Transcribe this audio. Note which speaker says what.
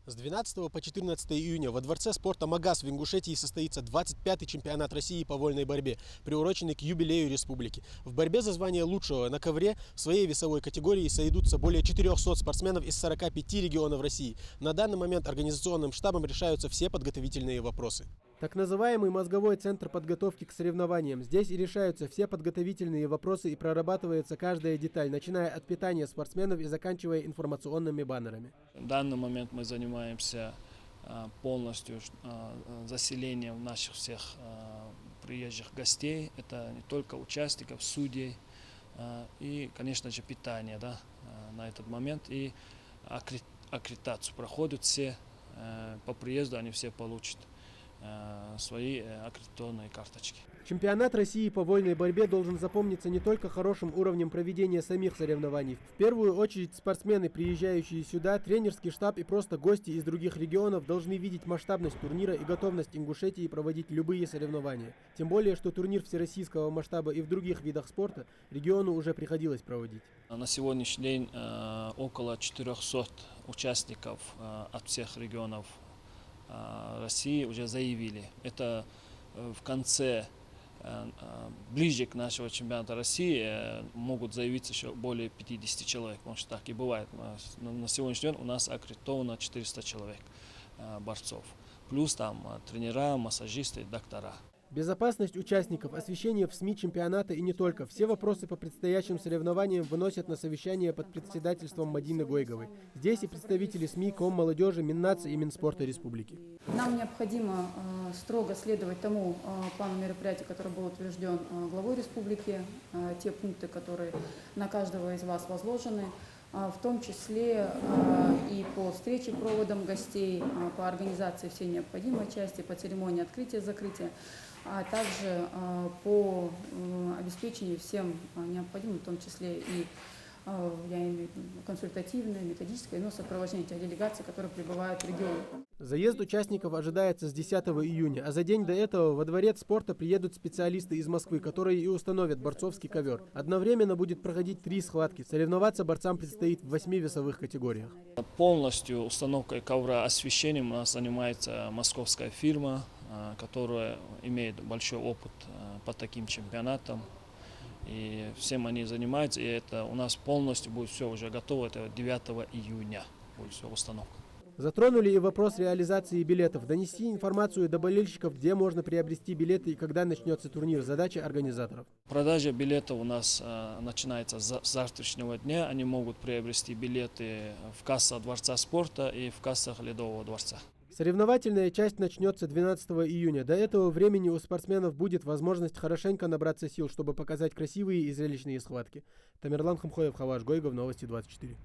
Speaker 1: С 12 по 14 июня во Дворце спорта «Магаз» в Ингушетии состоится 25-й чемпионат России по вольной борьбе, приуроченный к юбилею республики. В борьбе за звание лучшего на ковре в своей весовой категории сойдутся более 400 спортсменов из 45 регионов России. На данный момент организационным штабом решаются все подготовительные вопросы. Так называемый мозговой центр подготовки к соревнованиям. Здесь и решаются все подготовительные вопросы и прорабатывается каждая деталь, начиная от питания спортсменов и заканчивая информационными баннерами.
Speaker 2: В данный момент мы занимаемся полностью заселением наших всех приезжих гостей. Это не только участников, судей и, конечно же, питание на этот момент. И аккредитацию проходят все. По приезду они все получат свои аккредитационные карточки.
Speaker 1: Чемпионат России по вольной борьбе должен запомниться не только хорошим уровнем проведения самих соревнований. В первую очередь спортсмены, приезжающие сюда, тренерский штаб и просто гости из других регионов должны видеть масштабность турнира и готовность Ингушетии проводить любые соревнования. Тем более, что турнир всероссийского масштаба и в других видах спорта региону уже приходилось проводить.
Speaker 2: На сегодняшний день около 400 участников от всех регионов России уже заявили. Это в конце, ближе к нашему чемпионату России, могут заявиться еще более 50 человек, потому что так и бывает. На сегодняшний день у нас аккредитовано 400 человек борцов. Плюс там тренера, массажисты, доктора.
Speaker 1: Безопасность участников, освещение в СМИ чемпионата и не только. Все вопросы по предстоящим соревнованиям выносят на совещание под председательством Мадины Гойговой. Здесь и представители СМИ, Коммолодежи, Миннации и Минспорта Республики.
Speaker 3: Нам необходимо строго следовать тому плану мероприятий, который был утвержден главой республики, те пункты, которые на каждого из вас возложены, в том числе и по встрече проводам гостей, по организации всей необходимой части, по церемонии открытия-закрытия, а также по обеспечению всем необходимым, в том числе и я имею в виду консультативное, методическое, но сопровождение тех делегаций, которые прибывают в регион.
Speaker 1: Заезд участников ожидается с 10 июня, а за день до этого во Дворец спорта приедут специалисты из Москвы, которые и установят борцовский ковер. Одновременно будет проходить 3 схватки. Соревноваться борцам предстоит в 8 весовых категориях. Полностью установкой ковра, освещением у нас занимается московская фирма, которая имеет большой опыт по таким чемпионатам. И всем они занимаются, и это у нас полностью будет все уже готово, это 9 июня будет все установка. Затронули и вопрос реализации билетов. Донести информацию до болельщиков, где можно приобрести билеты и когда начнется турнир. Задача организаторов. Продажа билетов у нас начинается с завтрашнего дня. Они могут приобрести билеты в кассах Дворца спорта и в кассах Ледового дворца. Соревновательная часть начнется 12 июня. До этого времени у спортсменов будет возможность хорошенько набраться сил, чтобы показать красивые и зрелищные схватки. Тамерлан Хамхоев, Хаваш Гойгов, Новости 24.